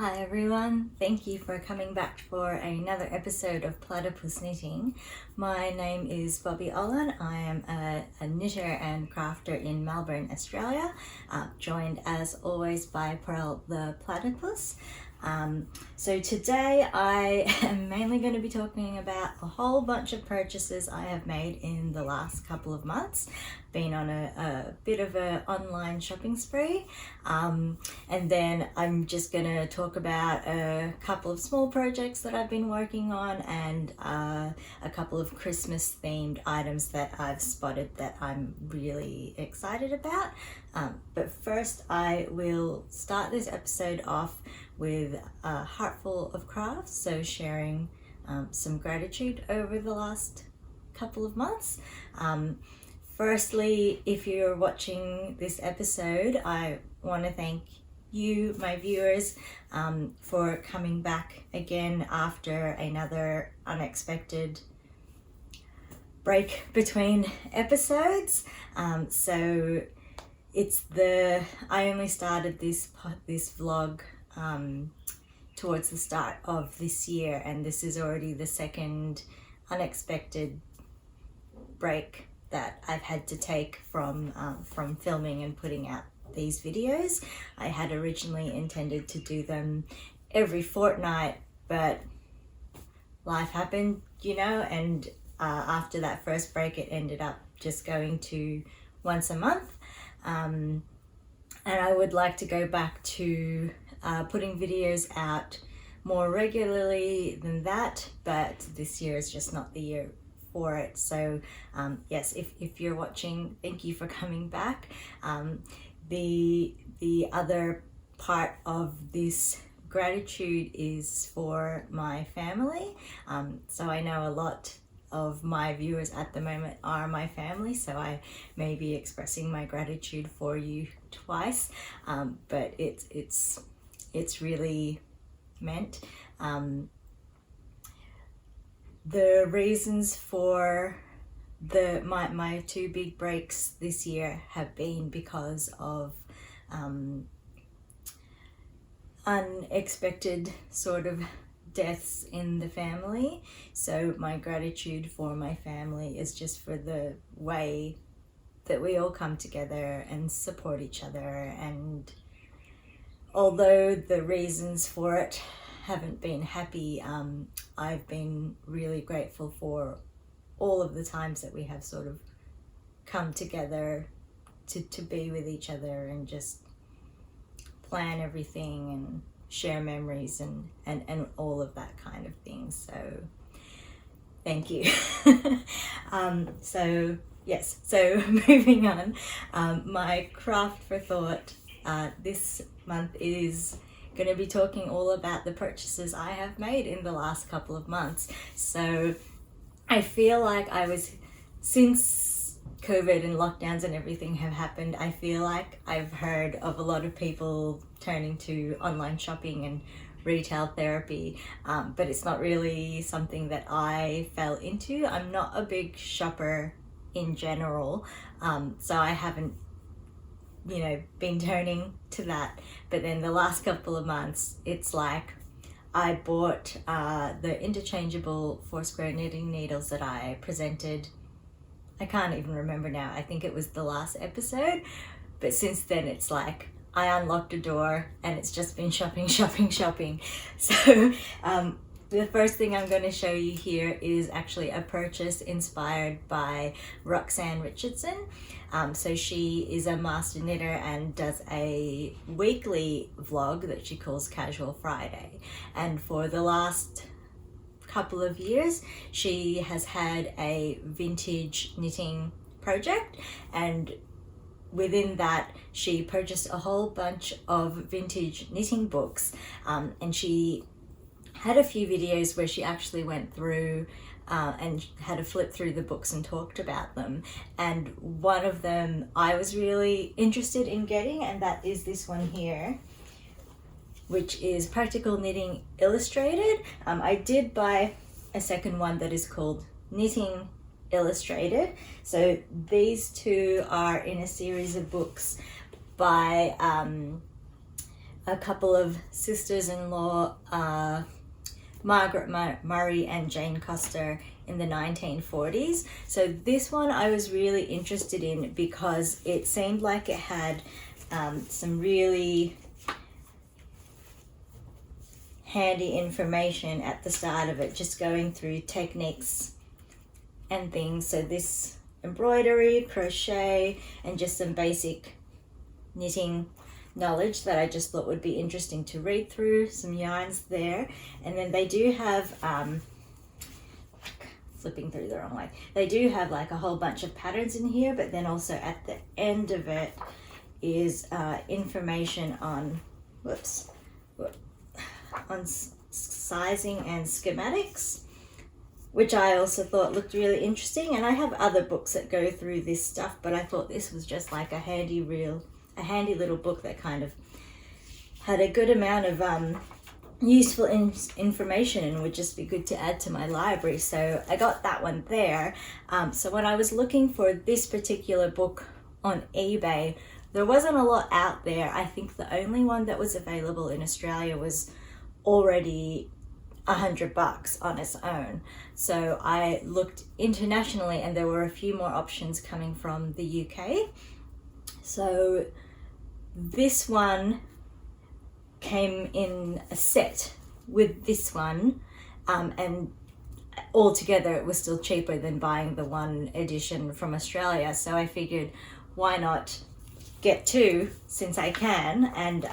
Hi everyone, thank you for coming back for another episode of Platypus Knitting. My name is Bobby Olin. I am a knitter and crafter in Melbourne, Australia, joined as always by Pearl the Platypus. So today I am mainly going to be talking about a whole bunch of purchases I have made in the last couple of months. Been on a bit of an online shopping spree, and then I'm just going to talk about a couple of small projects that I've been working on and a couple of Christmas themed items that I've spotted that I'm really excited about. But first I will start this episode off with a heart full of crafts, so sharing some gratitude over the last couple of months. Firstly, if you're watching this episode, I want to thank you, my viewers, for coming back again after another unexpected break between episodes. So I only started this vlog towards the start of this year, and this is already the second unexpected break that I've had to take from filming and putting out these videos. I had originally intended to do them every fortnight, but life happened, and after that first break it ended up just going to once a month, and I would like to go back to putting videos out more regularly than that, but this year is just not the year for it. So yes, if you're watching, thank you for coming back. The other part of this gratitude is for my family. So I know a lot of my viewers at the moment are my family, so I may be expressing my gratitude for you twice, but it's really meant. The reasons for my two big breaks this year have been because of unexpected sort of deaths in the family. So my gratitude for my family is just for the way that we all come together and support each other, and although the reasons for it haven't been happy, I've been really grateful for all of the times that we have sort of come together to be with each other and just plan everything and share memories and all of that kind of thing. So thank you. So yes, so moving on, my craft for thought this month is going to be talking all about the purchases I have made in the last couple of months. So I feel like since COVID and lockdowns and everything have happened, I feel like I've heard of a lot of people turning to online shopping and retail therapy, but it's not really something that I fell into. I'm not a big shopper in general, so I haven't been turning to that. But then the last couple of months, it's like I bought the interchangeable 4-square knitting needles that I presented. I can't even remember now. I think it was the last episode. But since then, it's like I unlocked a door and it's just been shopping. So the first thing I'm going to show you here is actually a purchase inspired by Roxanne Richardson. So she is a master knitter and does a weekly vlog that she calls Casual Friday. And for the last couple of years, she has had a vintage knitting project, and within that she purchased a whole bunch of vintage knitting books, and she had a few videos where she actually went through and had a flip through the books and talked about them, and one of them I was really interested in getting, and that is this one here, which is Practical Knitting Illustrated. I did buy a second one that is called Knitting Illustrated. So these two are in a series of books by a couple of sisters-in-law, Margaret Murray and Jane Coster, in the 1940s. So this one I was really interested in because it seemed like it had some really handy information at the start of it, just going through techniques and things. So this embroidery, crochet, and just some basic knitting knowledge that I just thought would be interesting to read through, some yarns there. And then they do have, flipping through the wrong way, they do have like a whole bunch of patterns in here, but then also at the end of it is information on, on sizing and schematics, which I also thought looked really interesting. And I have other books that go through this stuff, but I thought this was just like a handy little book that kind of had a good amount of useful information and would just be good to add to my library. So I got that one there. So when I was looking for this particular book on eBay, there wasn't a lot out there. I think the only one that was available in Australia was already $100 on its own. So I looked internationally and there were a few more options coming from the UK. So this one came in a set with this one, and altogether it was still cheaper than buying the one edition from Australia. So I figured, why not get two since I can? And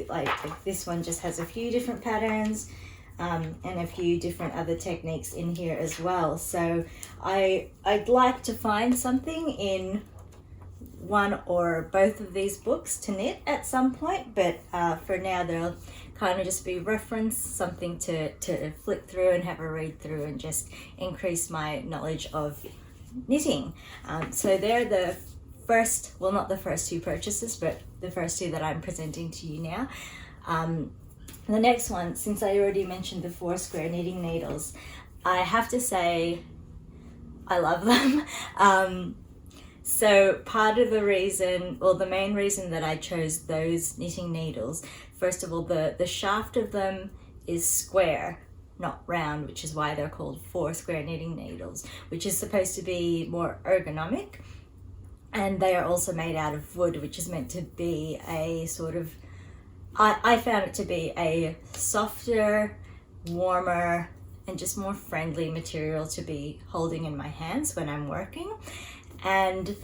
like this one just has a few different patterns and a few different other techniques in here as well. So I'd like to find something in one or both of these books to knit at some point, but for now they'll kind of just be reference, something to flick through and have a read through and just increase my knowledge of knitting. So they're the first, well, not the first two purchases, but the first two that I'm presenting to you now. The next one, since I already mentioned the 4 square knitting needles, I have to say I love them. So part of the reason, well, the main reason that I chose those knitting needles, first of all, the shaft of them is square, not round, which is why they're called 4 square knitting needles, which is supposed to be more ergonomic. And they are also made out of wood, which is meant to be a sort of, I found it to be a softer, warmer, and just more friendly material to be holding in my hands when I'm working. And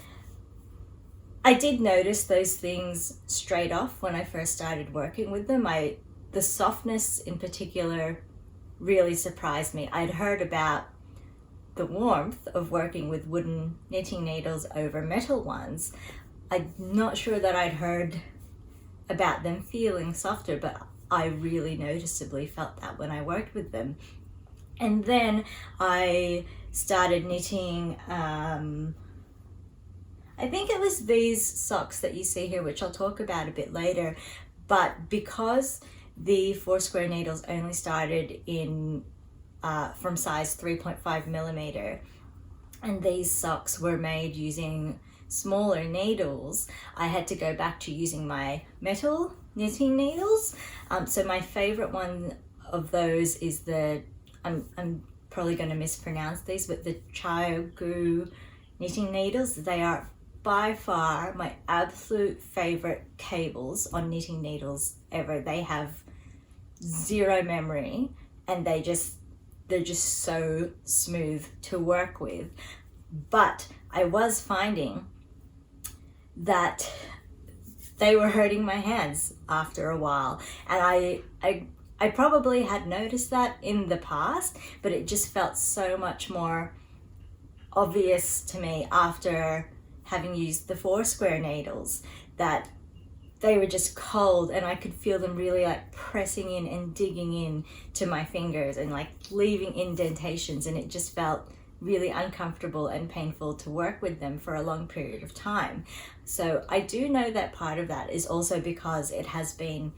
I did notice those things straight off when I first started working with them. The softness in particular really surprised me. I'd heard about the warmth of working with wooden knitting needles over metal ones. I'm not sure that I'd heard about them feeling softer, but I really noticeably felt that when I worked with them. And then I started knitting, I think it was these socks that you see here, which I'll talk about a bit later, but because the 4 square needles only started in from size 3.5 millimeter, and these socks were made using smaller needles, I had to go back to using my metal knitting needles. So my favorite one of those is I'm probably going to mispronounce these, but the Chiaogu knitting needles. They are by far my absolute favorite cables on knitting needles ever. They have zero memory and they're just so smooth to work with. But I was finding that they were hurting my hands after a while, and I probably had noticed that in the past, but it just felt so much more obvious to me after having used the 4 square needles that they were just cold, and I could feel them really like pressing in and digging in to my fingers and like leaving indentations, and it just felt really uncomfortable and painful to work with them for a long period of time. So I do know that part of that is also because it has been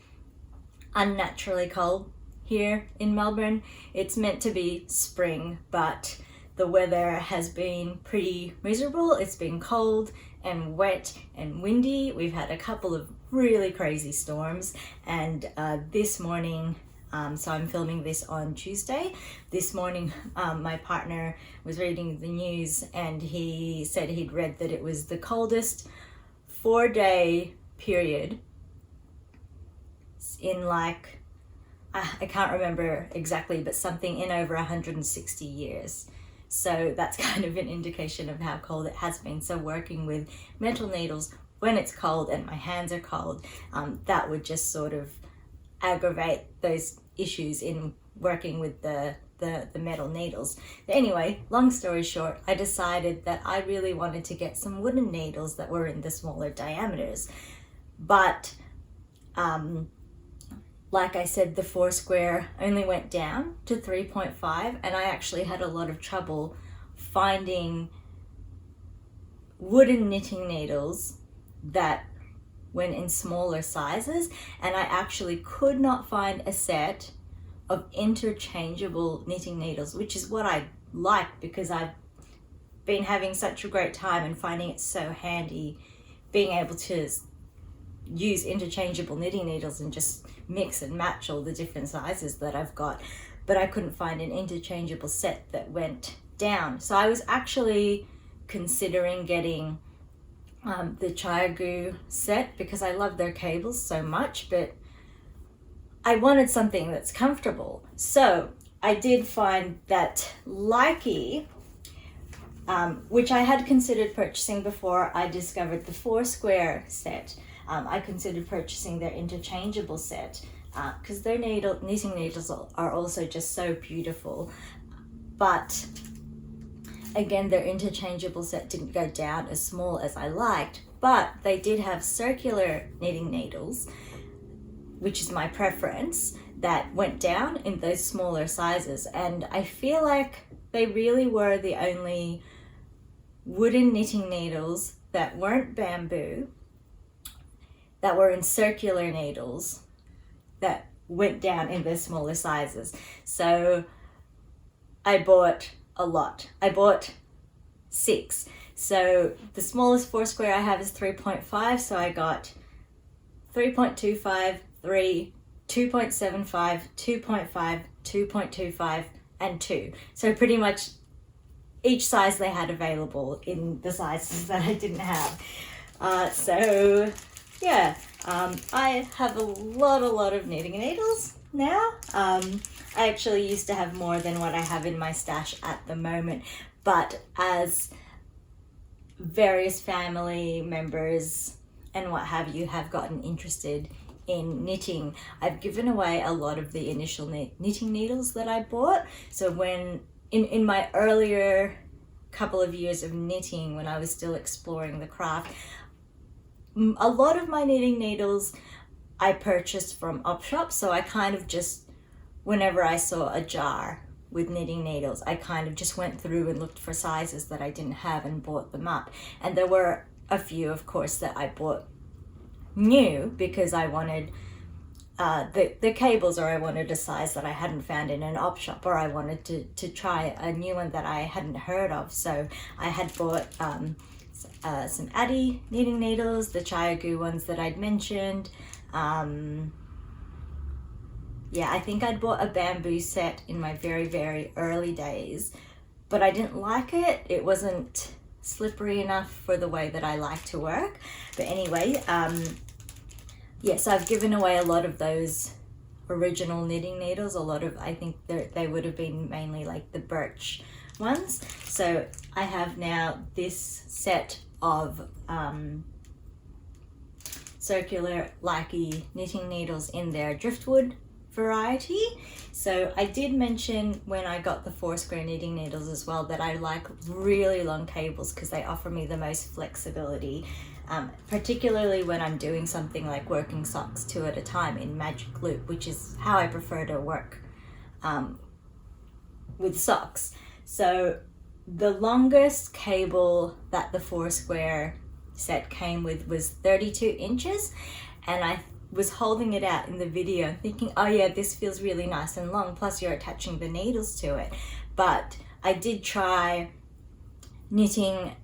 unnaturally cold here in Melbourne. It's meant to be spring, but the weather has been pretty miserable. It's been cold and wet and windy. We've had a couple of really crazy storms, and this morning, so I'm filming this on Tuesday. This morning, my partner was reading the news and he said he'd read that it was the coldest 4-day period in like, I can't remember exactly, but something in over 160 years. So that's kind of an indication of how cold it has been. So working with metal needles when it's cold and my hands are cold, that would just sort of aggravate those issues in working with the metal needles. But anyway, long story short, I decided that I really wanted to get some wooden needles that were in the smaller diameters. But like I said, the 4 square only went down to 3.5, and I actually had a lot of trouble finding wooden knitting needles that went in smaller sizes, and I actually could not find a set of interchangeable knitting needles, which is what I like because I've been having such a great time and finding it so handy being able to use interchangeable knitting needles and just mix and match all the different sizes that I've got. But I couldn't find an interchangeable set that went down. So I was actually considering getting the Chiagu set because I love their cables so much, but I wanted something that's comfortable. So I did find that Likey, which I had considered purchasing before I discovered the 4 square set. I considered purchasing their interchangeable set because their knitting needles are also just so beautiful. But again, their interchangeable set didn't go down as small as I liked, but they did have circular knitting needles, which is my preference, that went down in those smaller sizes. And I feel like they really were the only wooden knitting needles that weren't bamboo, that were in circular needles, that went down in the smaller sizes. So I bought a lot. I bought 6. So the smallest 4 square I have is 3.5, so I got 3.25, 3, 2.75, 2.5, 2.25, and 2. So pretty much each size they had available in the sizes that I didn't have. So yeah, I have a lot of knitting needles now. I actually used to have more than what I have in my stash at the moment, but as various family members and what have you have gotten interested in knitting, I've given away a lot of the initial knitting needles that I bought. So when in my earlier couple of years of knitting, when I was still exploring the craft, a lot of my knitting needles I purchased from op shops. So I kind of just, whenever I saw a jar with knitting needles, I kind of just went through and looked for sizes that I didn't have and bought them up. And there were a few, of course, that I bought new because I wanted the cables, or I wanted a size that I hadn't found in an op shop, or I wanted to try a new one that I hadn't heard of. So I had bought some Addy knitting needles, the Chiagu ones that I'd mentioned. Yeah, I think I'd bought a bamboo set in my very early days, but I didn't like it. It wasn't slippery enough for the way that I like to work. But anyway, yes, I've given away a lot of those original knitting needles. A lot of, I think they would have been mainly like the birch ones. So I have now this set of circular Likey knitting needles in their driftwood variety. So I did mention when I got the 4 square knitting needles as well that I like really long cables because they offer me the most flexibility, particularly when I'm doing something like working socks 2 at a time in magic loop, which is how I prefer to work with socks. So the longest cable that the 4 square set came with was 32 inches, and I was holding it out in the video thinking, oh yeah, this feels really nice and long, plus you're attaching the needles to it. But I did try knitting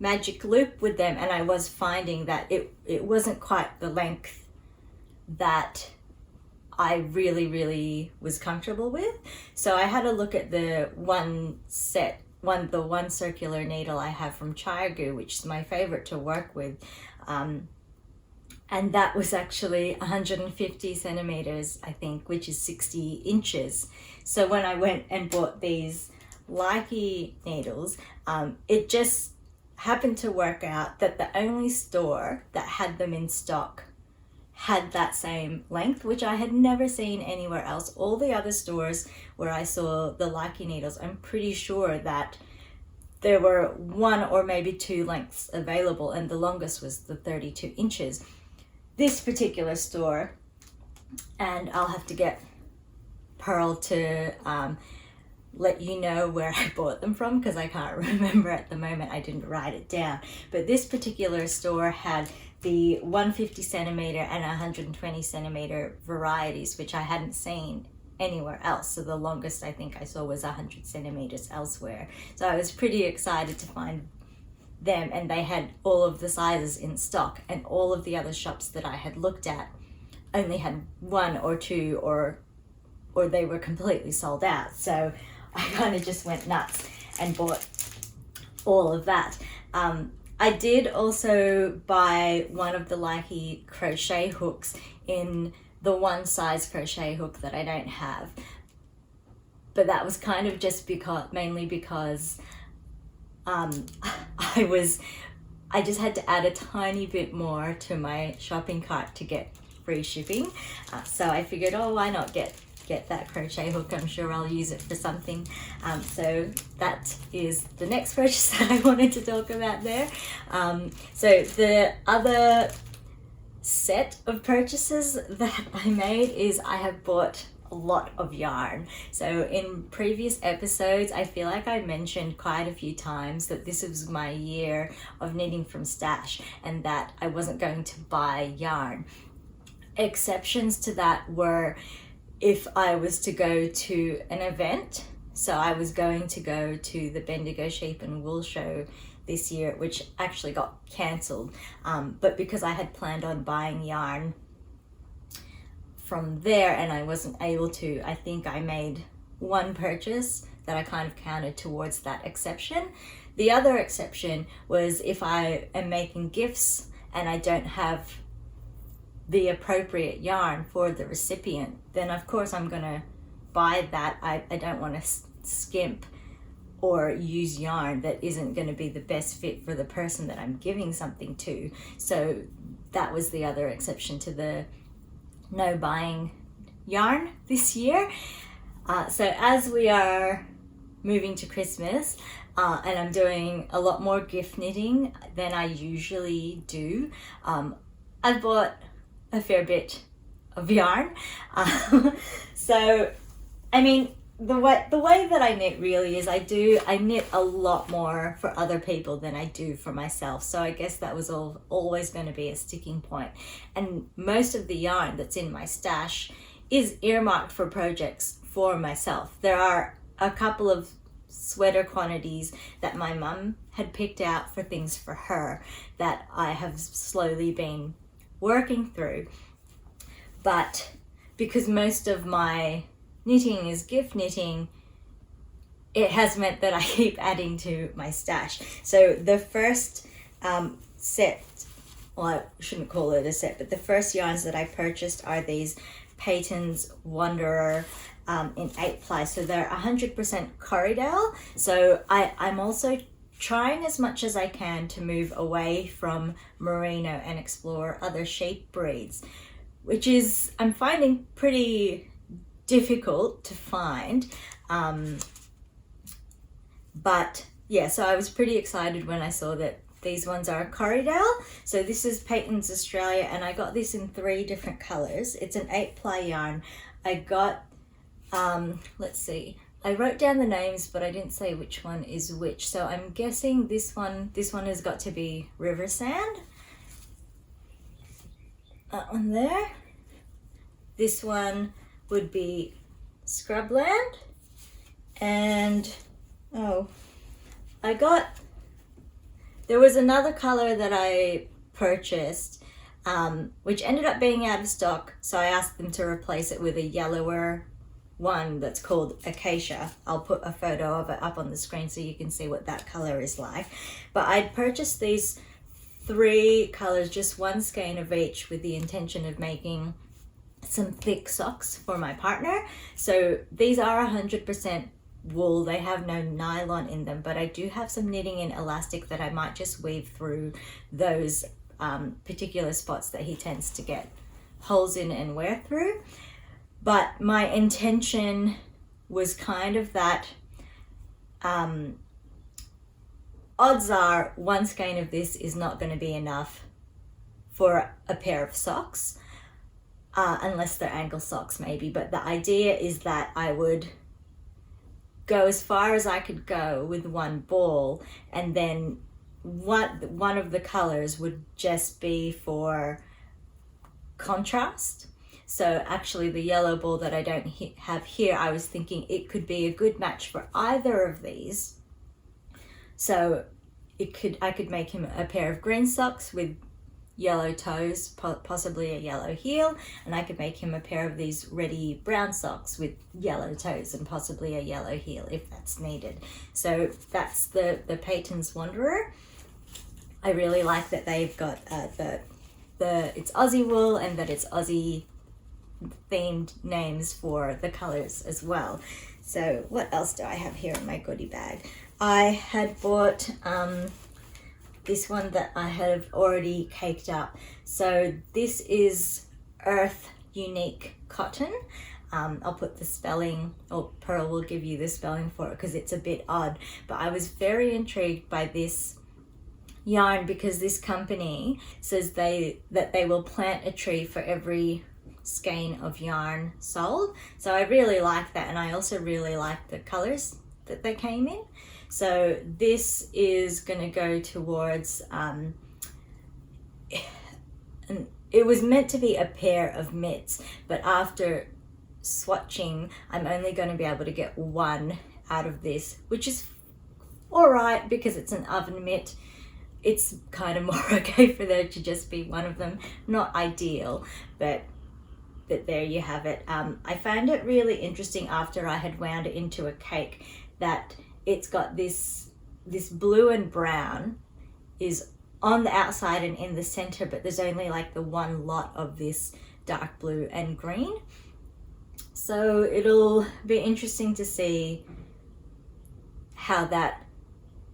magic loop with them, and I was finding that it wasn't quite the length that I really was comfortable with. So I had a look at the one circular needle I have from Chiagu, which is my favorite to work with, and that was actually 150 centimeters, I think, which is 60 inches. So when I went and bought these Likey needles, it just happened to work out that the only store that had them in stock had that same length, which I had never seen anywhere else. All the other stores where I saw the Likey needles, I'm pretty sure that there were one or maybe two lengths available, and the longest was the 32 inches. This particular store, and I'll have to get Pearl to let you know where I bought them from, because I can't remember at the moment. I didn't write it down. But this particular store had the 150 centimeter and 120 centimeter varieties, which I hadn't seen anywhere else. So the longest I think I saw was 100 centimeters elsewhere. So I was pretty excited to find them, and they had all of the sizes in stock, and all of the other shops that I had looked at only had one or two, or they were completely sold out. So I kind of just went nuts and bought all of that. I did also buy one of the Likey crochet hooks in the one size crochet hook that I don't have, but that was kind of just mainly because I just had to add a tiny bit more to my shopping cart to get free shipping. So I figured, oh, why not get that crochet hook? I'm sure I'll use it for something. So that is the next purchase that I wanted to talk about there. So the other set of purchases that I made is I have bought a lot of yarn. So in previous episodes, I feel like I mentioned quite a few times that this was my year of knitting from stash, and that I wasn't going to buy yarn. Exceptions to that were if I was to go to an event. So I was going to go to the Bendigo Sheep and Wool Show this year, which actually got cancelled. But because I had planned on buying yarn from there and I wasn't able to, I think I made one purchase that I kind of counted towards that exception. The other exception was if I am making gifts and I don't have the appropriate yarn for the recipient, then of course I'm gonna buy that. I don't want to skimp or use yarn that isn't going to be the best fit for the person that I'm giving something to. So that was the other exception to the no buying yarn this year. So as we are moving to Christmas, and I'm doing a lot more gift knitting than I usually do, I've bought a fair bit of yarn. So, I mean, the way that I knit really is I knit a lot more for other people than I do for myself. So I guess that was always going to be a sticking point. And most of the yarn that's in my stash is earmarked for projects for myself. There are a couple of sweater quantities that my mum had picked out for things for her that I have slowly been working through. But because most of my knitting is gift knitting, it has meant that I keep adding to my stash. So the first set, well, I shouldn't call it a set, but the first yarns that I purchased are these Peyton's Wanderer in 8-ply. So they're 100% Corriedale. So I'm also trying as much as I can to move away from merino and explore other sheep breeds, which is, I'm finding pretty difficult to find. But yeah, so I was pretty excited when I saw that these ones are Corriedale. So this is Peyton's Australia, and I got this in 3 different colors. It's an 8-ply yarn. I got, let's see, I wrote down the names, but I didn't say which one is which. So I'm guessing this one has got to be River Sand. That one there. This one would be Scrubland. And oh, there was another color that I purchased, which ended up being out of stock, so I asked them to replace it with a yellower one that's called Acacia. I'll put a photo of it up on the screen so you can see what that color is like. But I'd purchased these 3 colors, just one skein of each, with the intention of making some thick socks for my partner. So these are 100% wool, they have no nylon in them, but I do have some knitting and elastic that I might just weave through those particular spots that he tends to get holes in and wear through. But my intention was kind of that odds are one skein of this is not going to be enough for a pair of socks, unless they're ankle socks maybe. But the idea is that I would go as far as I could go with one ball, and then one of the colors would just be for contrast. So actually the yellow ball that I don't have here, I was thinking it could be a good match for either of these. So I could make him a pair of green socks with yellow toes, possibly a yellow heel, and I could make him a pair of these reddy brown socks with yellow toes and possibly a yellow heel if that's needed. So that's the Peyton's Wanderer. I really like that they've got it's Aussie wool, and that it's Aussie themed names for the colors as well. So what else do I have here in my goodie bag? I had bought this one that I have already caked up. So this is Earth Unique Cotton. I'll put the spelling, or Pearl will give you the spelling for it because it's a bit odd, but I was very intrigued by this yarn because this company says that they will plant a tree for every skein of yarn sold. So I really like that, and I also really like the colors that they came in. So this is going to go towards and it was meant to be a pair of mitts, but after swatching I'm only going to be able to get one out of this, which is all right because it's an oven mitt. It's kind of more okay for there to just be one of them. Not ideal, but there you have it. I found it really interesting after I had wound it into a cake that it's got this blue and brown is on the outside and in the center, but there's only like the one lot of this dark blue and green. So it'll be interesting to see how that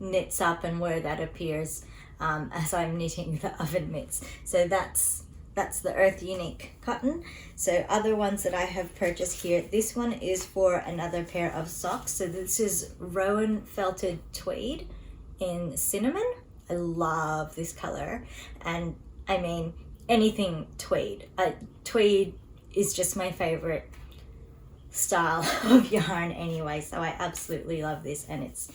knits up and where that appears as I'm knitting the oven mitts. So that's the Earth Unique Cotton. So other ones that I have purchased here, this one is for another pair of socks. So this is Rowan Felted Tweed in Cinnamon. I love this color, and I mean anything tweed. Tweed is just my favorite style of yarn anyway, so I absolutely love this, and it's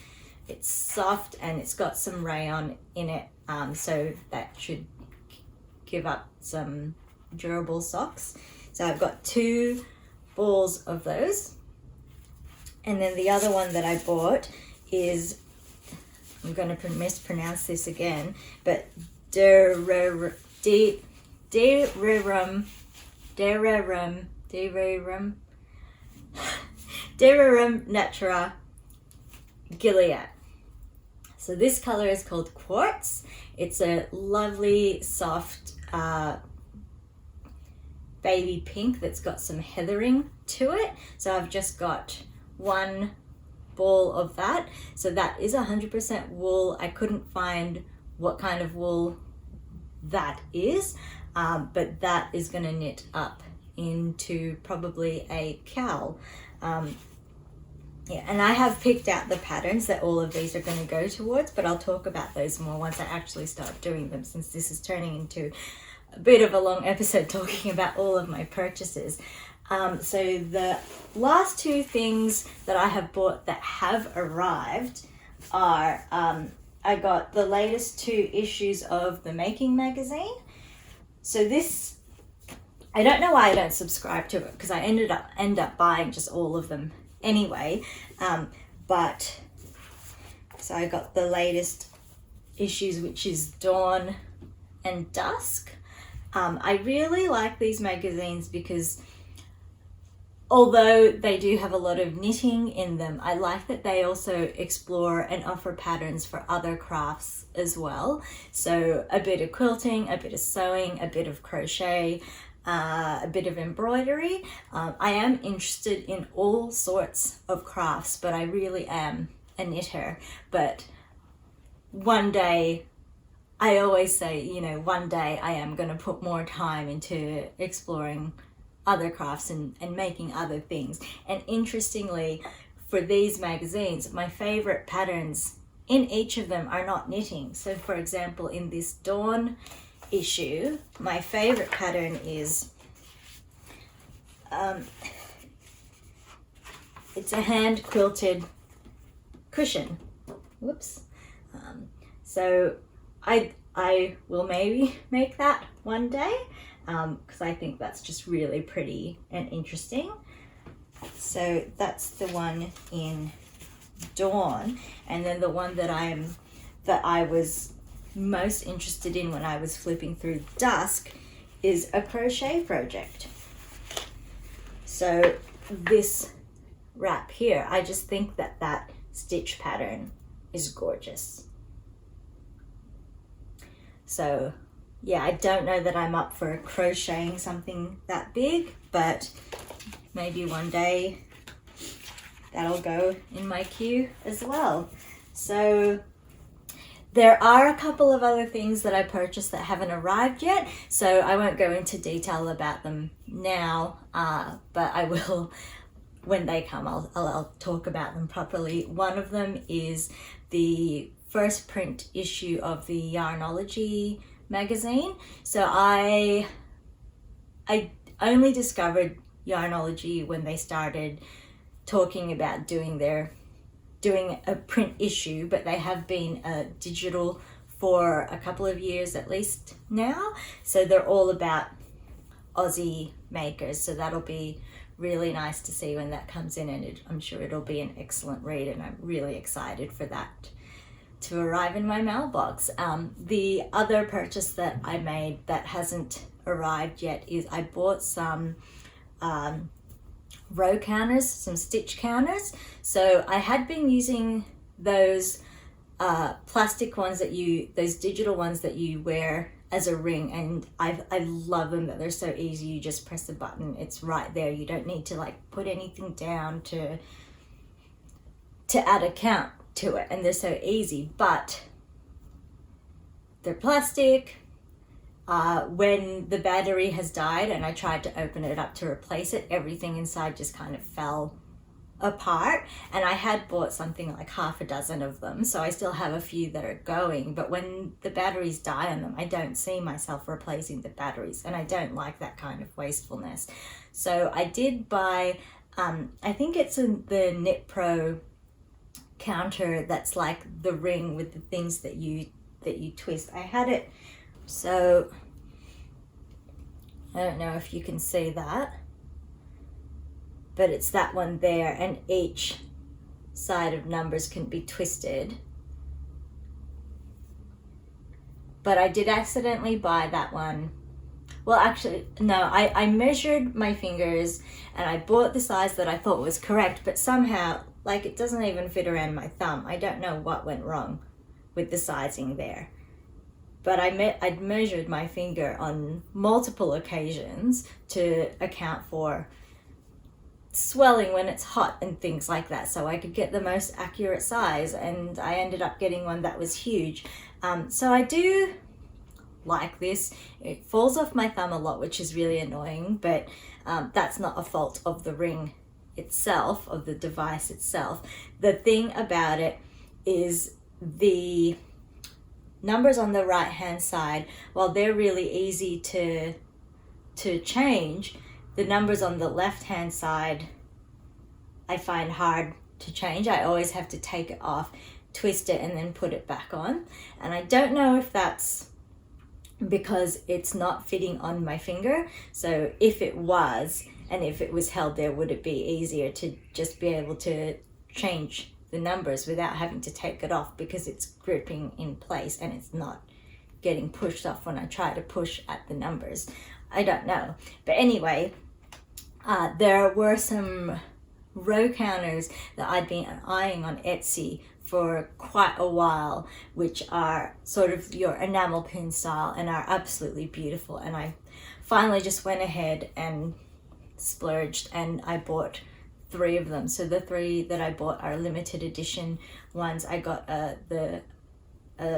soft and it's got some rayon in it, so that should give up some durable socks. So I've got 2 balls of those, and then the other one that I bought is, I'm going to mispronounce this again, but Rerum Natura Gilead. So this color is called Quartz. It's a lovely soft baby pink that's got some heathering to it. So I've just got one ball of that. So that is 100% wool. I couldn't find what kind of wool that is, but that is going to knit up into probably a cowl. Yeah, and I have picked out the patterns that all of these are going to go towards, but I'll talk about those more once I actually start doing them, since this is turning into a bit of a long episode talking about all of my purchases. So the last 2 things that I have bought that have arrived are, I got the latest 2 issues of the Making magazine. So this, I don't know why I don't subscribe to it, because I end up buying just all of them anyway. But so I got the latest issues, which is Dawn and Dusk. I really like these magazines because although they do have a lot of knitting in them, I like that they also explore and offer patterns for other crafts as well. So a bit of quilting, a bit of sewing, a bit of crochet, a bit of embroidery. I am interested in all sorts of crafts, but I really am a knitter. But one day, I always say, you know, one day I am going to put more time into exploring other crafts and making other things. And interestingly, for these magazines, my favorite patterns in each of them are not knitting. So for example, in this Dawn issue, my favorite pattern is it's a hand quilted cushion. Whoops. So I will maybe make that one day, because I think that's just really pretty and interesting. So that's the one in Dawn, and then the one that I was most interested in when I was flipping through Dusk is a crochet project. So this wrap here, I just think that that stitch pattern is gorgeous. So yeah, I don't know that I'm up for crocheting something that big, but maybe one day that'll go in my queue as well. So there are a couple of other things that I purchased that haven't arrived yet, so I won't go into detail about them now, but I will when they come. I'll talk about them properly. One of them is the first print issue of the Yarnology magazine. So I only discovered Yarnology when they started talking about doing a print issue, but they have been digital for a couple of years at least now. So they're all about Aussie makers. So that'll be really nice to see when that comes in, and I'm sure it'll be an excellent read, and I'm really excited for that to arrive in my mailbox. The other purchase that I made that hasn't arrived yet is I bought some row counters, some stitch counters. So I had been using those plastic ones those digital ones that you wear as a ring, and I love them, that they're so easy. You just press a button, it's right there. You don't need to like put anything down to add a count to it, and they're so easy, but they're plastic. When the battery has died and I tried to open it up to replace it, everything inside just kind of fell apart, and I had bought something like half a dozen of them, so I still have a few that are going, but when the batteries die on them, I don't see myself replacing the batteries, and I don't like that kind of wastefulness. So I did buy I think it's the Knit Pro counter that's like the ring with the things that you twist. I had it, so I don't know if you can see that, but it's that one there, and each side of numbers can be twisted. But I did accidentally buy that one. Well, actually, no, I measured my fingers and I bought the size that I thought was correct, but somehow, like, it doesn't even fit around my thumb. I don't know what went wrong with the sizing there. But I'd measured my finger on multiple occasions to account for swelling when it's hot and things like that, so I could get the most accurate size, and I ended up getting one that was huge. So I do like this. It falls off my thumb a lot, which is really annoying, but that's not a fault of the ring itself, of the device itself. The thing about it is the numbers on the right hand side, while they're really easy to change, the numbers on the left hand side I find hard to change. I always have to take it off, twist it, and then put it back on. And I don't know if that's because it's not fitting on my finger. So if it was, And if it was held there, would it be easier to just be able to change the numbers without having to take it off, because it's gripping in place and it's not getting pushed off when I try to push at the numbers. I don't know. But anyway, there were some row counters that I'd been eyeing on Etsy for quite a while, which are sort of your enamel pin style and are absolutely beautiful. And I finally just went ahead and splurged and I bought 3 of them. So the 3 that I bought are limited edition ones. I got the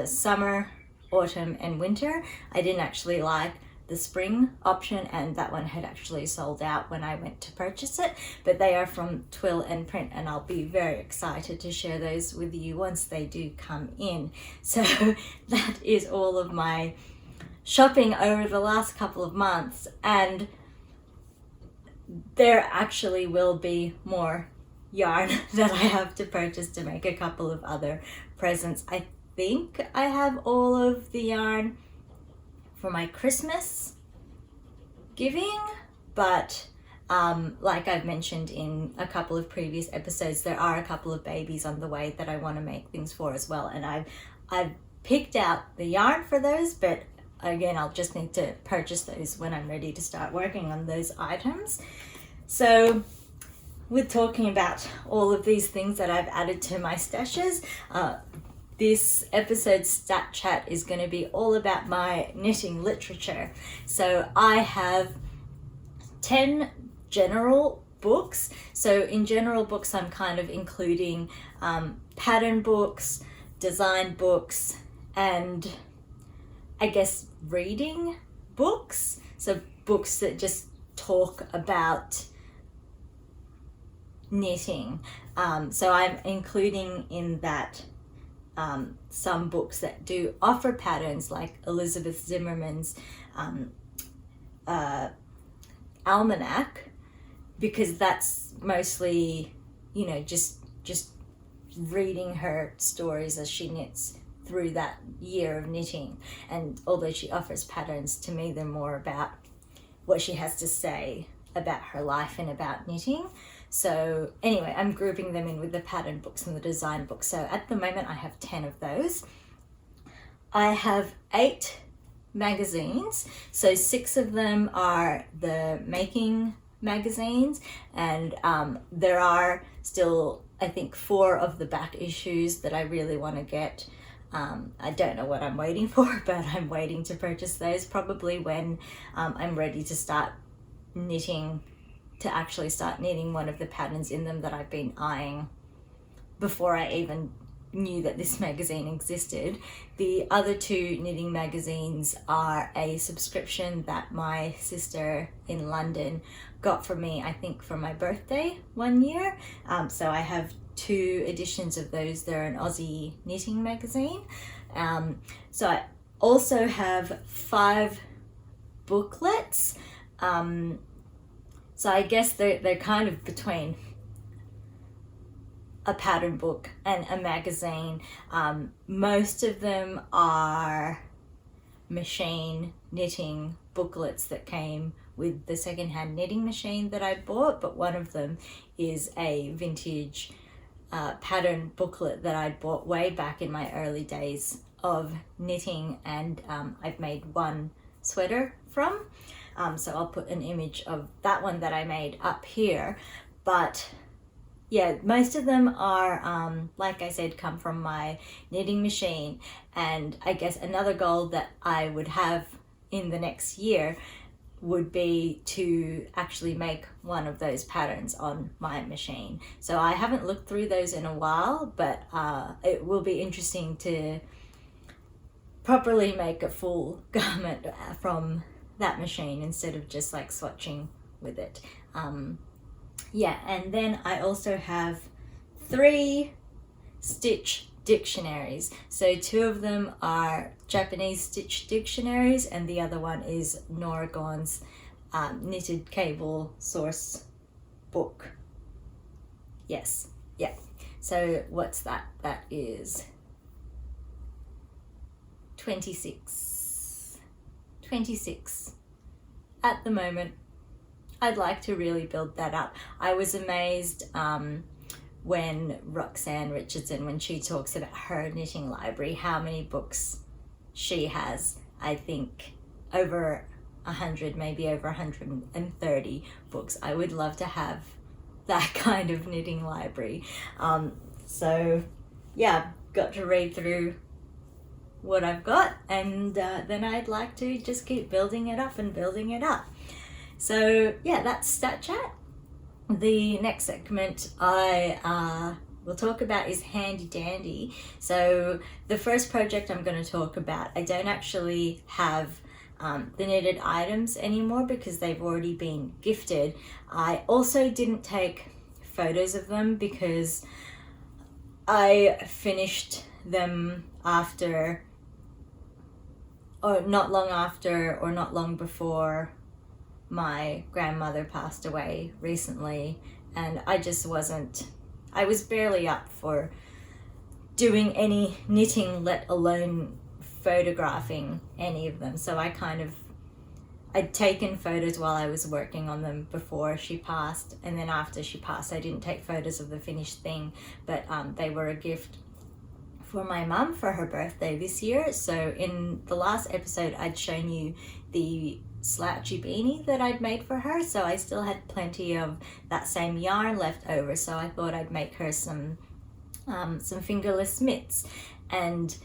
summer, autumn and winter. I didn't actually like the spring option, and that one had actually sold out when I went to purchase it, but they are from Twill and Print, and I'll be very excited to share those with you once they do come in. So that is all of my shopping over the last couple of months, and there actually will be more yarn that I have to purchase to make a couple of other presents. I think I have all of the yarn for my Christmas giving, but like I've mentioned in a couple of previous episodes, there are a couple of babies on the way that I want to make things for as well, and I've picked out the yarn for those, but again, I'll just need to purchase those when I'm ready to start working on those items. So with talking about all of these things that I've added to my stashes, this episode's stat chat is going to be all about my knitting literature. So I have 10 general books. So in general books, I'm kind of including pattern books, design books, and I guess reading books. So books that just talk about knitting. So I'm including in that some books that do offer patterns, like Elizabeth Zimmerman's almanac, because that's mostly, you know, just reading her stories as she knits through that year of knitting. And although she offers patterns, to me they're more about what she has to say about her life and about knitting. So anyway, I'm grouping them in with the pattern books and the design books. So at the moment I have 10 of those. I have 8 magazines. So 6 of them are the making magazines, and there are still, I think, 4 of the back issues that I really want to get. I don't know what I'm waiting for, but I'm waiting to purchase those probably when I'm ready to start knitting, to actually start knitting one of the patterns in them that I've been eyeing before I even knew that this magazine existed. The other 2 knitting magazines are a subscription that my sister in London got for me, I think for my birthday one year. So I have 2 editions of those. They're an Aussie knitting magazine. So I also have 5 booklets. So I guess they're kind of between a pattern book and a magazine. Most of them are machine knitting booklets that came with the secondhand knitting machine that I bought, but one of them is a vintage pattern booklet that I bought way back in my early days of knitting, and I've made one sweater from. So I'll put an image of that one that I made up here. But yeah, most of them are, like I said, come from my knitting machine. And I guess another goal that I would have in the next year would be to actually make one of those patterns on my machine. So I haven't looked through those in a while, but it will be interesting to properly make a full garment from that machine instead of just like swatching with it. Yeah, and then I also have 3 stitch dictionaries. So 2 of them are Japanese stitch dictionaries, and the other one is Nora Gaughan's knitted cable source book. Yes, yeah. So what's that? That is 26 at the moment. I'd like to really build that up. I was amazed when Roxanne Richardson, when she talks about her knitting library, how many books she has. I think over 100, maybe over 130 books. I would love to have that kind of knitting library. So yeah, got to read through what I've got, and then I'd like to just keep building it up and building it up. So yeah, that's Stat Chat. The next segment I will talk about is Handy Dandy. So the first project I'm going to talk about, I don't actually have the knitted items anymore because they've already been gifted. I also didn't take photos of them because I finished them after, or not long after, or not long before my grandmother passed away recently, and I just wasn't, I was barely up for doing any knitting, let alone photographing any of them. So I'd taken photos while I was working on them before she passed, and then after she passed I didn't take photos of the finished thing, but they were a gift for my mum for her birthday this year. So in the last episode I'd shown you the slouchy beanie that I'd made for her, so I still had plenty of that same yarn left over, so I thought I'd make her some fingerless mitts. And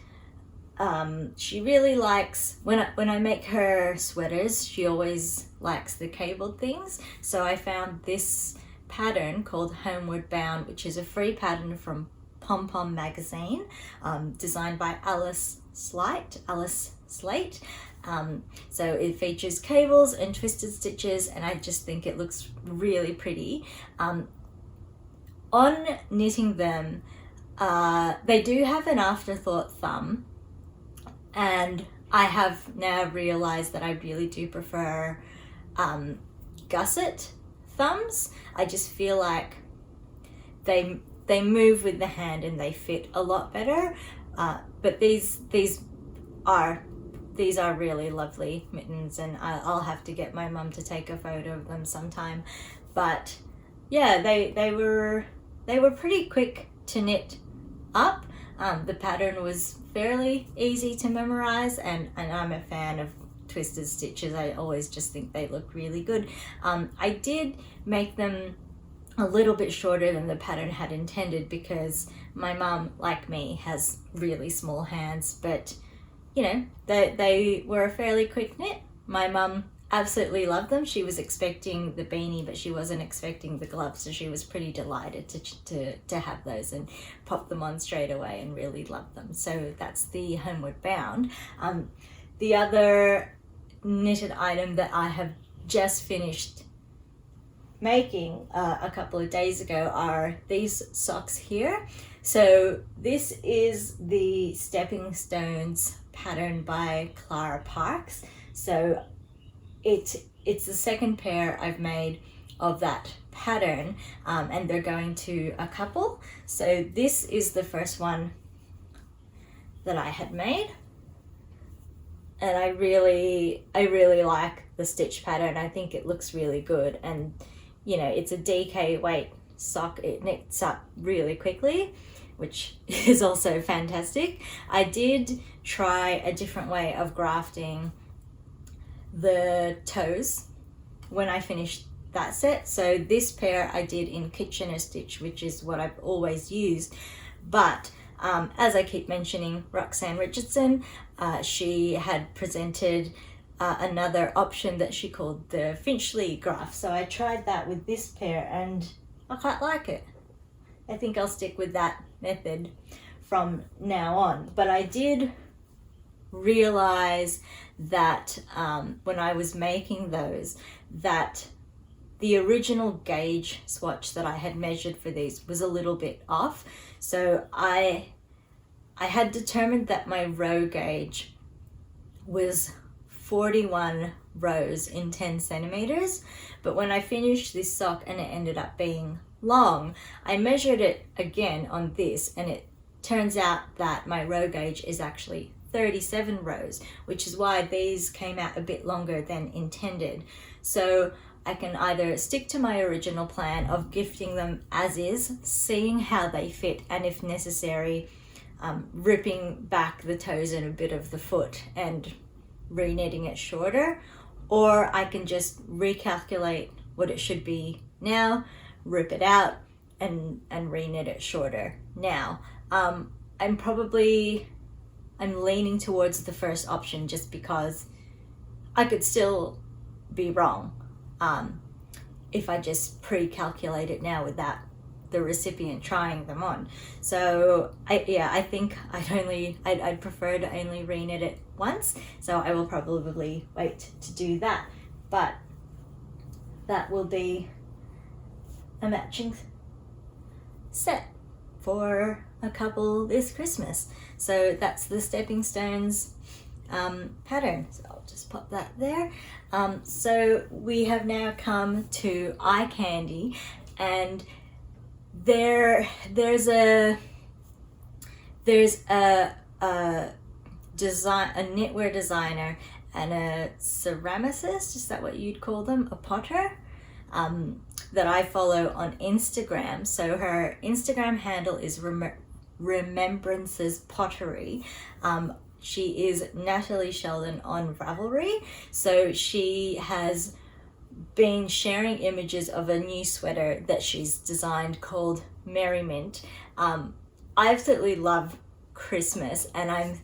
she really likes, when I make her sweaters, she always likes the cabled things. So I found this pattern called Homeward Bound, which is a free pattern from Pom Pom magazine, designed by Alice Slate. So it features cables and twisted stitches, and I just think it looks really pretty. On knitting them, they do have an afterthought thumb, and I have now realized that I really do prefer gusset thumbs. I just feel like they move with the hand and they fit a lot better. But these are really lovely mittens, and I'll have to get my mum to take a photo of them sometime. But yeah, they were pretty quick to knit up. The pattern was fairly easy to memorize, and I'm a fan of twisted stitches. I always just think they look really good. I did make them a little bit shorter than the pattern had intended because my mum, like me, has really small hands, but you know, they were a fairly quick knit. My mum absolutely loved them. She was expecting the beanie, but she wasn't expecting the gloves, so she was pretty delighted to have those and pop them on straight away and really loved them. So that's the Homeward Bound. The other knitted item that I have just finished making a couple of days ago are these socks here. So this is the Stepping Stones pattern by Clara Parks. So it's the second pair I've made of that pattern, and they're going to a couple. So this is the first one that I had made, and I really like the stitch pattern. I think it looks really good, and you know, it's a DK weight sock. It knits up really quickly, which is also fantastic. I did try a different way of grafting the toes when I finished that set. So this pair I did in Kitchener stitch, which is what I've always used. But as I keep mentioning, Roxanne Richardson, she had presented another option that she called the Finchley graft. So I tried that with this pair and I quite like it. I think I'll stick with that method from now on. But I did realize that when I was making those, that the original gauge swatch that I had measured for these was a little bit off. So I had determined that my row gauge was 41 rows in 10 centimeters, but when I finished this sock and it ended up being long, I measured it again on this, and it turns out that my row gauge is actually 37 rows, which is why these came out a bit longer than intended. So I can either stick to my original plan of gifting them as is, seeing how they fit, and if necessary, ripping back the toes and a bit of the foot and re-knitting it shorter, or I can just recalculate what it should be now, rip it out, and re-knit it shorter now. I'm leaning towards the first option just because I could still be wrong if I just pre-calculate it now without the recipient trying them on. So I think I'd prefer to only re-knit it once, so I will probably wait to do that. But that will be a matching set for a couple this Christmas. So that's the Stepping Stones pattern. So I'll just pop that there. So we have now come to eye candy, and there's a knitwear designer and a ceramicist, is that what you'd call them, a potter, that I follow on Instagram. So her Instagram handle is Remembrances Pottery. She is Natalie Sheldon on Ravelry. So she has been sharing images of a new sweater that she's designed called Merriment. I absolutely love Christmas, and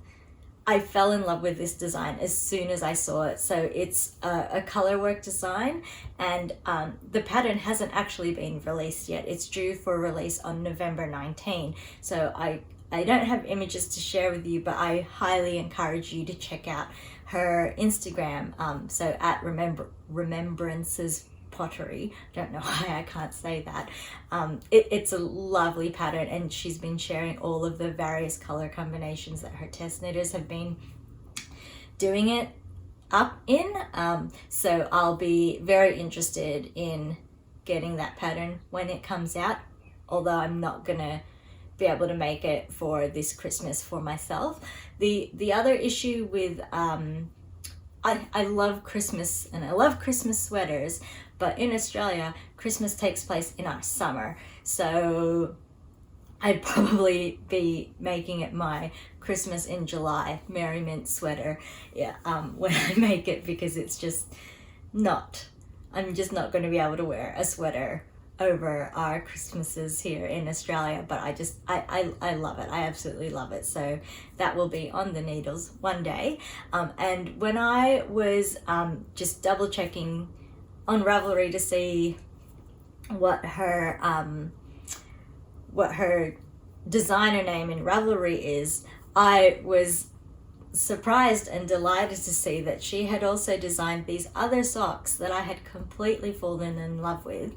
I fell in love with this design as soon as I saw it. So it's a colorwork design, and the pattern hasn't actually been released yet. It's due for release on November 19. So I don't have images to share with you, but I highly encourage you to check out her Instagram. So at Remembrances Pottery. Don't know why I can't say that. It's a lovely pattern, and she's been sharing all of the various color combinations that her test knitters have been doing it up in. So I'll be very interested in getting that pattern when it comes out, although I'm not gonna be able to make it for this Christmas for myself. The other issue with I love Christmas, and I love Christmas sweaters, but in Australia, Christmas takes place in our summer. So I'd probably be making it my Christmas in July Merriment sweater, when I make it, because it's just I'm just not going to be able to wear a sweater over our Christmases here in Australia, but I love it. I absolutely love it. So that will be on the needles one day. And when I was just double checking on Ravelry to see what her designer name in Ravelry is, I was surprised and delighted to see that she had also designed these other socks that I had completely fallen in love with,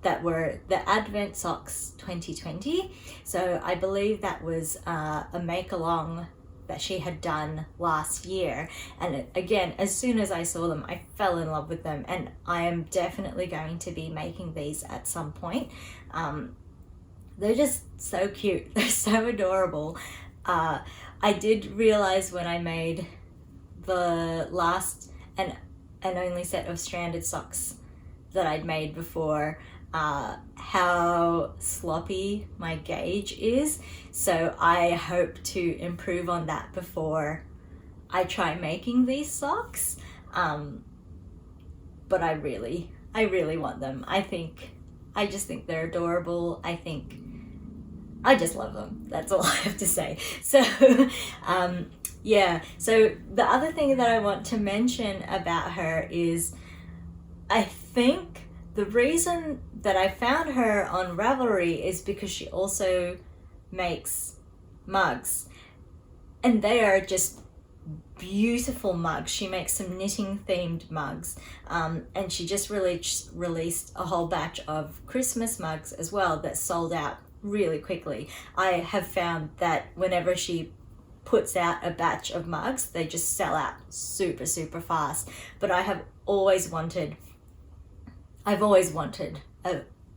that were the Advent Socks 2020. So I believe that was a make-along that she had done last year, and again, as soon as I saw them, I fell in love with them, and I am definitely going to be making these at some point. They're just so cute. They're so adorable. I did realize when I made the last and only set of stranded socks that I'd made before, how sloppy my gauge is. So I hope to improve on that before I try making these socks. But I really want them. I just think they're adorable. I just love them. That's all I have to say. So, So the other thing that I want to mention about her is, I think the reason that I found her on Ravelry is because she also makes mugs, and they are just beautiful mugs. She makes some knitting themed mugs, and she just released a whole batch of Christmas mugs as well that sold out really quickly. I have found that whenever she puts out a batch of mugs, they just sell out super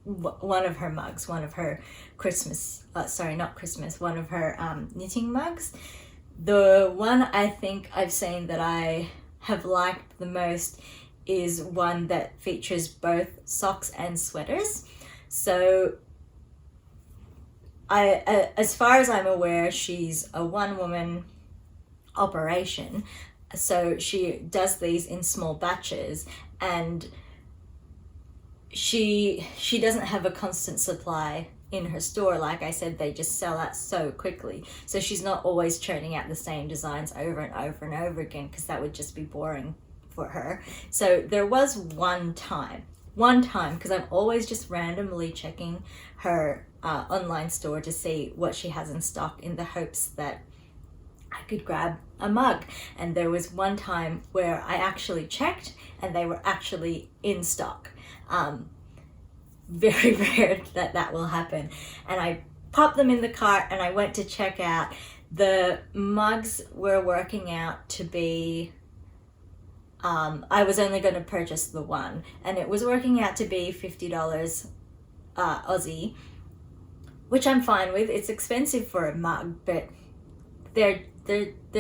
one of her mugs, one of her one of her knitting mugs. The one I think I've seen that I have liked the most is one that features both socks and sweaters. So as far as I'm aware, she's a one-woman operation. So she does these in small batches, and she doesn't have a constant supply in her store. Like I said, they just sell out so quickly. So she's not always churning out the same designs over and over and over again, because that would just be boring for her. So there was one time, because I'm always just randomly checking her online store to see what she has in stock, in the hopes that I could grab a mug. And there was one time where I actually checked and they were actually in stock. Very rare that will happen. And I popped them in the cart and I went to check out. The mugs were working out to be, I was only going to purchase the one, and it was working out to be $50 Aussie, which I'm fine with. It's expensive for a mug, but they're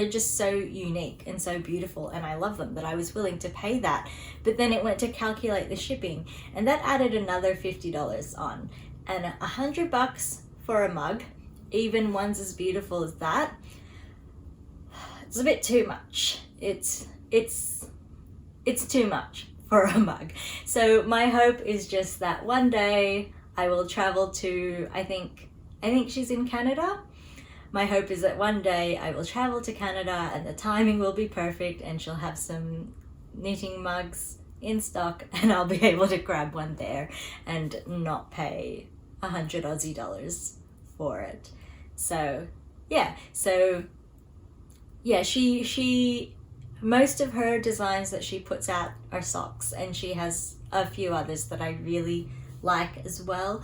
just so unique and so beautiful, and I love them, that I was willing to pay that. But then it went to calculate the shipping, and that added another $50 on, and $100 for a mug, even ones as beautiful as that. It's a bit too much. It's too much for a mug. So my hope is just that one day I will travel to, I think she's in Canada. My hope is that one day I will travel to Canada and the timing will be perfect, and she'll have some knitting mugs in stock, and I'll be able to grab one there and not pay 100 Aussie dollars for it. So yeah, she most of her designs that she puts out are socks, and she has a few others that I really like as well.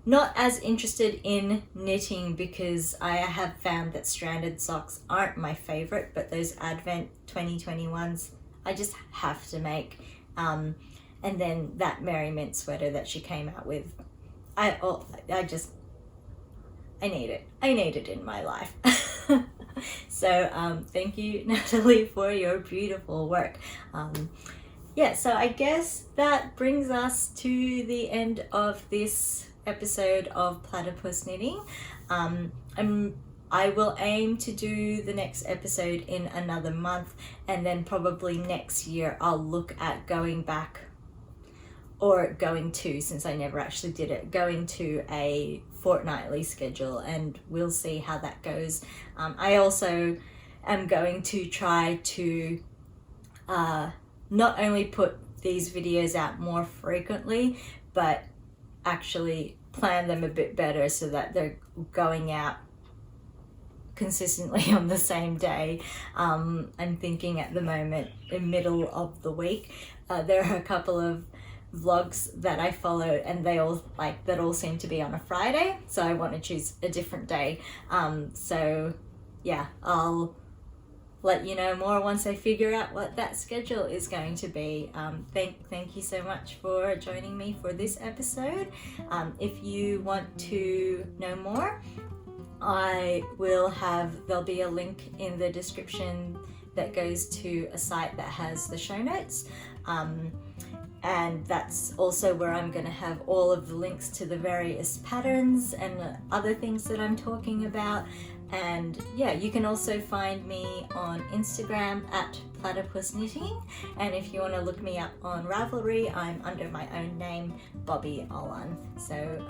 Not as interested in knitting, because I have found that stranded socks aren't my favorite, but those Advent 2021s I just have to make. And then that Merry Mint sweater that she came out with, I need it. I need it in my life. So thank you, Natalie, for your beautiful work. Yeah, so I guess that brings us to the end of this episode of Platypus Knitting. I will aim to do the next episode in another month, and then probably next year I'll look at going back, or going to, since I never actually did it, going to a fortnightly schedule, and we'll see how that goes. I also am going to try to not only put these videos out more frequently, but actually plan them a bit better so that they're going out consistently on the same day. I'm thinking at the moment in middle of the week. There are a couple of vlogs that I follow, and they all seem to be on a Friday, so I want to choose a different day. So yeah, I'll let you know more once I figure out what that schedule is going to be. Thank you so much for joining me for this episode. If you want to know more, there'll be a link in the description that goes to a site that has the show notes. And that's also where I'm going to have all of the links to the various patterns and other things that I'm talking about. And yeah, you can also find me on Instagram at Platypus Knitting. And if you want to look me up on Ravelry, I'm under my own name, Bobby Olan. So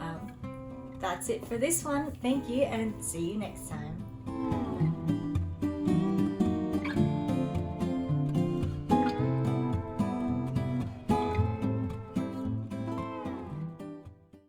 that's it for this one. Thank you, and see you next time.